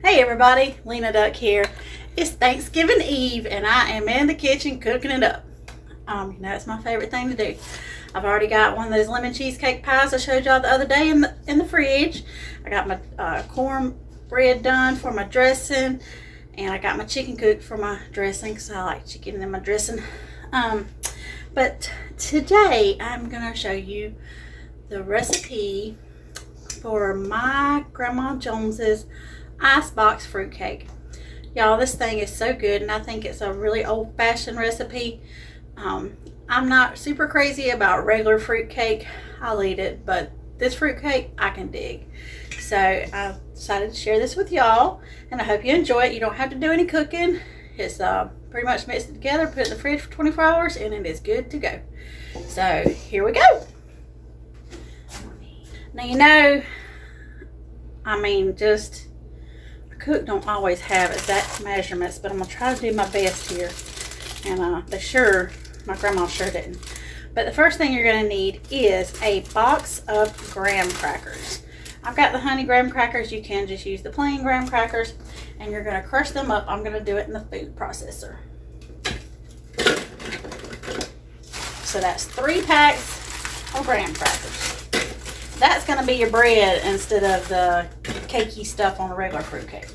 Hey everybody, Lena Duck here. It's Thanksgiving Eve and I am in the kitchen cooking it up. You know, it's my favorite thing to do. I've already got one of those lemon cheesecake pies I showed y'all the other day in the fridge. I got my cornbread done for my dressing, and I got my chicken cooked for my dressing because I like chicken in my dressing. But today I'm gonna show you the recipe for my Grandma Jones's icebox fruitcake. Y'all, this thing is so good, and I think it's a really old-fashioned recipe. I'm not super crazy about regular fruitcake. I'll eat it, but this fruitcake I can dig. So I decided to share this with y'all, and I hope you enjoy it. You don't have to do any cooking. It's pretty much mix it together, put it in the fridge for 24 hours, and it is good to go. So here we go. Now, you know, I mean, just cook don't always have exact measurements, but I'm gonna try to do my best here. And my grandma sure didn't. But the first thing you're gonna need is a box of graham crackers. I've got the honey graham crackers. You can just use the plain graham crackers, and you're gonna crush them up. I'm gonna do it in the food processor. So that's 3 packs of graham crackers. That's gonna be your bread instead of the cakey stuff on a regular fruitcake.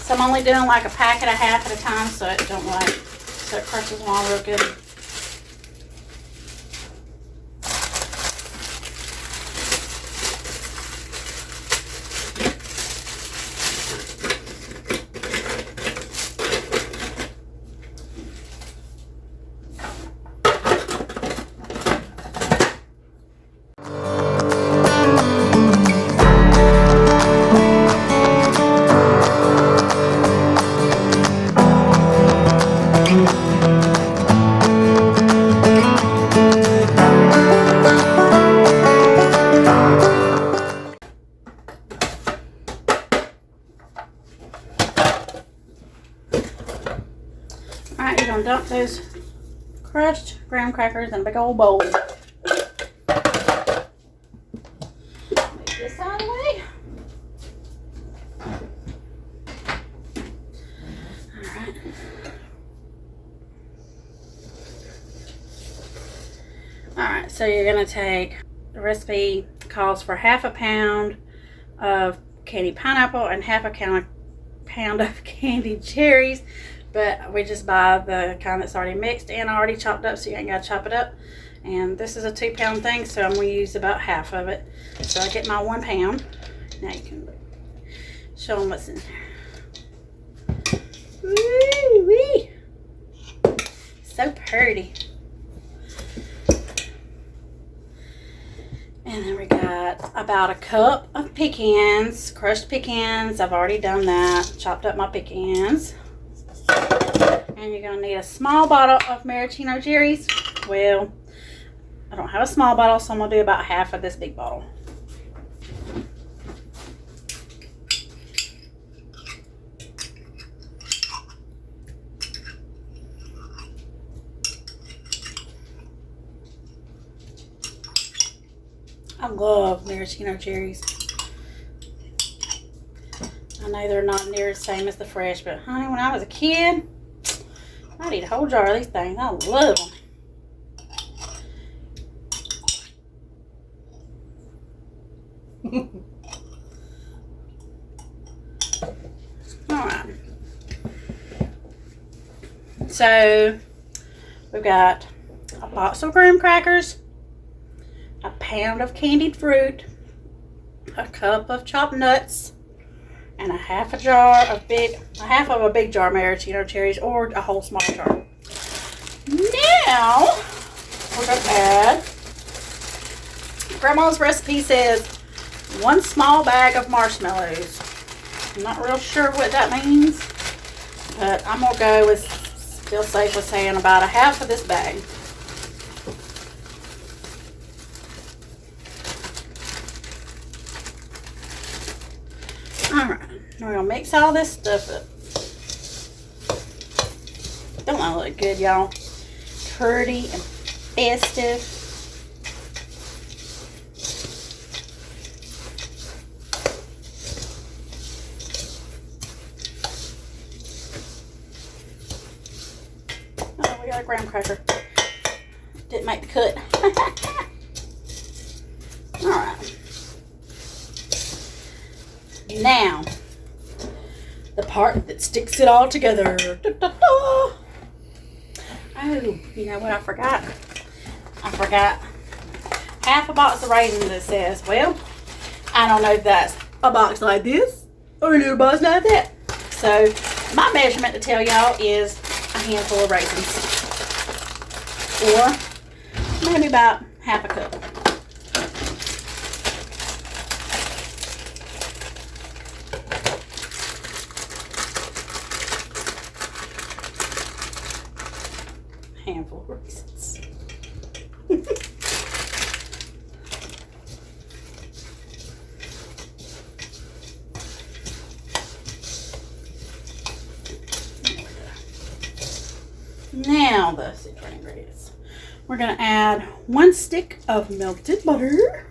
So I'm only doing like a pack and a half at a time, so it crushes along real good. Alright, you're going to dump those crushed graham crackers in a big old bowl. Move this out of the way. Alright. Alright, so you're going to take, the recipe calls for half a pound of candied pineapple and half a pound of candied cherries. But we just buy the kind that's already mixed and already chopped up, so you ain't got to chop it up. And this is a 2-pound thing, so I'm going to use about half of it. So I get my 1 pound. Now you can show them what's in there. Woo-wee! So pretty. And then we got about a cup of pecans, crushed pecans. I've already done that. Chopped up my pecans. And you're going to need a small bottle of maraschino cherries. Well, I don't have a small bottle, so I'm going to do about half of this big bottle. I love maraschino cherries. I know they're not near the same as the fresh, but honey, when I was a kid, I'd eat a whole jar of these things. I love them. Alright. So We've got a box of graham crackers, a pound of candied fruit, a cup of chopped nuts, and a half of a big jar of maraschino cherries, or a whole small jar. Now we're going to add, Grandma's recipe says 1 small bag of marshmallows. I'm not real sure what that means, but I'm going to go with, feel safe with saying about a half of this bag. Alright, we're going to mix all this stuff up. Don't that look good, y'all? Pretty and festive. Oh, we got a graham cracker. Didn't make the cut. Alright. Now, the part that sticks it all together. Da, da, da. Oh, you know what I forgot? I forgot half a box of raisins, it says. Well, I don't know if that's a box like this or a little box like that. So, my measurement to tell y'all is a handful of raisins. Or maybe about half a cup. Handful of raisins. Now the secret ingredients. We're going to add 1 stick of melted butter.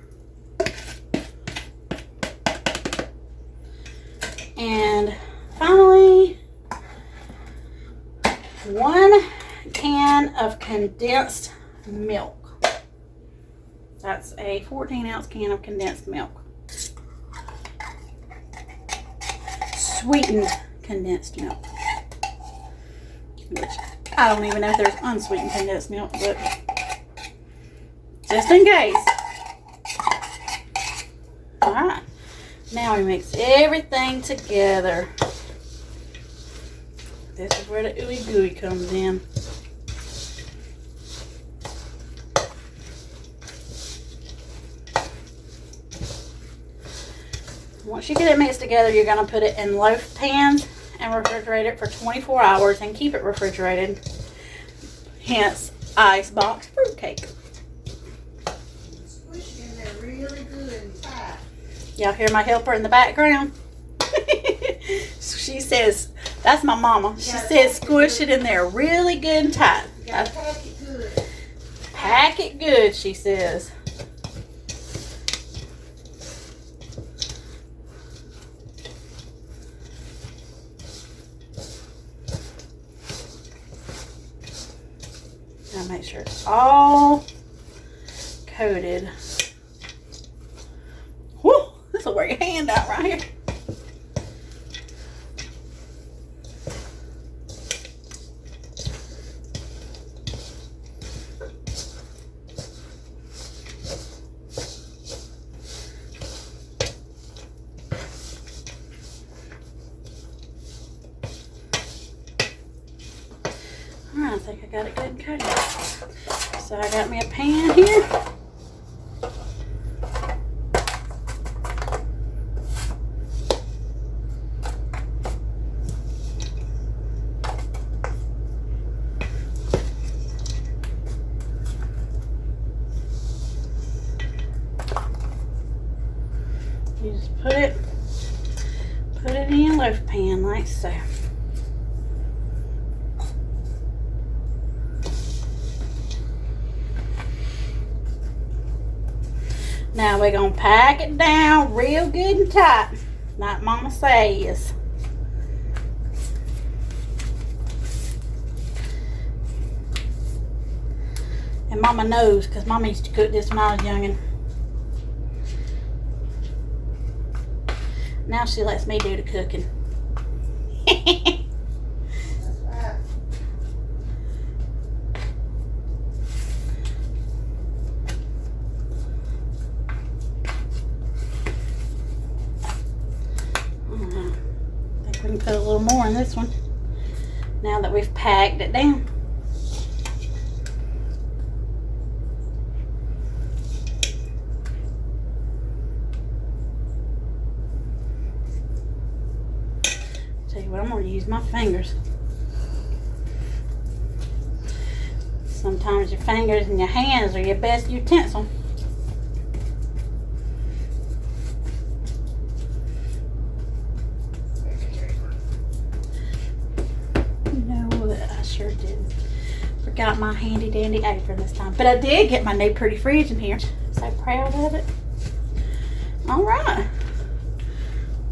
And finally, 1 can of condensed milk. That's a 14-ounce can of condensed milk. Sweetened condensed milk. Which I don't even know if there's unsweetened condensed milk, but just in case. Alright. Now we mix everything together. This is where the ooey gooey comes in. Once you get it mixed together, you're going to put it in loaf pans and refrigerate it for 24 hours and keep it refrigerated. Hence, icebox fruitcake. Squish in there really good and tight. Y'all hear my helper in the background? She says, that's my mama. She says squish it in there really good and tight. You gotta pack it good. Pack it good, she says. Gotta make sure it's all coated. Whew, this will wear your hand out right here. Alright, I think I got it good and coated. So I got me a pan here. You just put it in your loaf pan like so. Now we're going to pack it down real good and tight, like Mama says. And Mama knows, because Mama used to cook this when I was youngin'. Now she lets me do the cooking. That's right. put a little more in this one now that we've packed it down. Tell you what, I'm going to use my fingers. Sometimes your fingers and your hands are your best utensil. I sure did. Forgot my handy dandy apron this time. But I did get my new pretty fridge in here. So proud of it. Alright.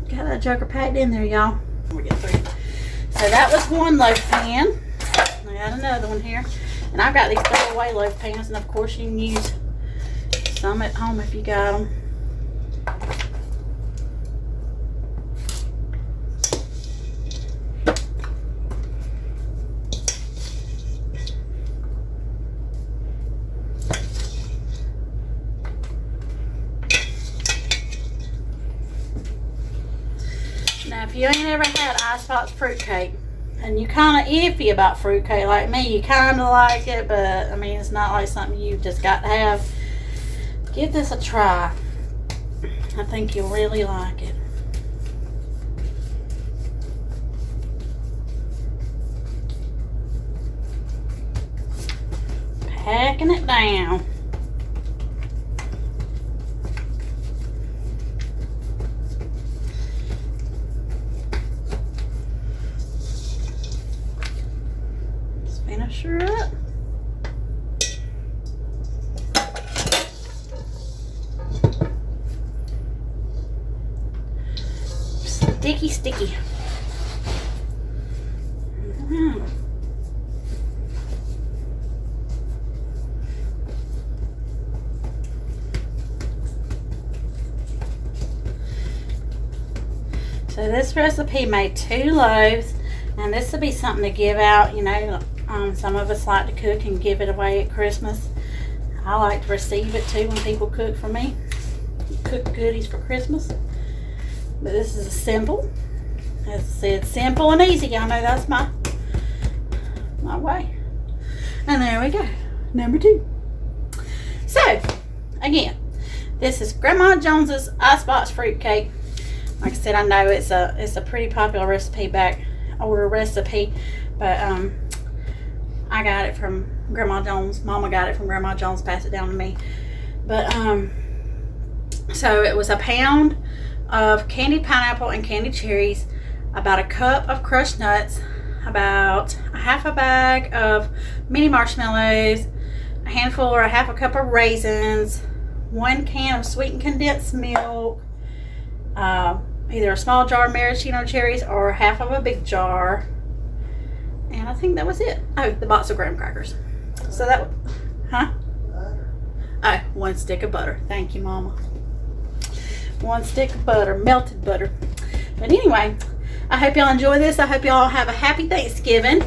Got that joker packed in there, y'all. We get through. So that was one loaf pan. I got another one here. And I've got these throwaway loaf pans. And of course you can use some at home if you got them. Now, if you ain't ever had icebox fruitcake, and you kind of iffy about fruitcake like me, you kind of like it, but I mean, it's not like something you just got to have. Give this a try. I think you'll really like it. Packing it down. Finish her up. Sticky, sticky. So this recipe made 2 loaves, and this will be something to give out, you know. Some of us like to cook and give it away at Christmas. I like to receive it too when people cook for me. Cook goodies for Christmas. But this is a simple. As I said, simple and easy. Y'all know that's my way. And there we go. Number 2. So, again, this is Grandma Jones's Icebox Fruitcake. Like I said, I know it's a pretty popular recipe but I got it from Grandma Jones. Mama got it from Grandma Jones, passed it down to me. But so it was a pound of candied pineapple and candied cherries, about a cup of crushed nuts, about a half a bag of mini marshmallows, a handful or a half a cup of raisins, 1 can of sweetened condensed milk, either a small jar of maraschino cherries or half of a big jar. And I think that was it. Oh, the box of graham crackers. So that, Butter. oh, 1 stick of butter. Thank you, Mama. 1 stick of butter, melted butter. But anyway, I hope y'all enjoy this. I hope y'all have a happy Thanksgiving.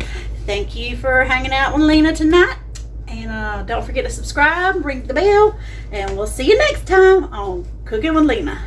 Thank you for hanging out with Lena tonight. And don't forget to subscribe, ring the bell, and we'll see you next time on Cooking with Lena.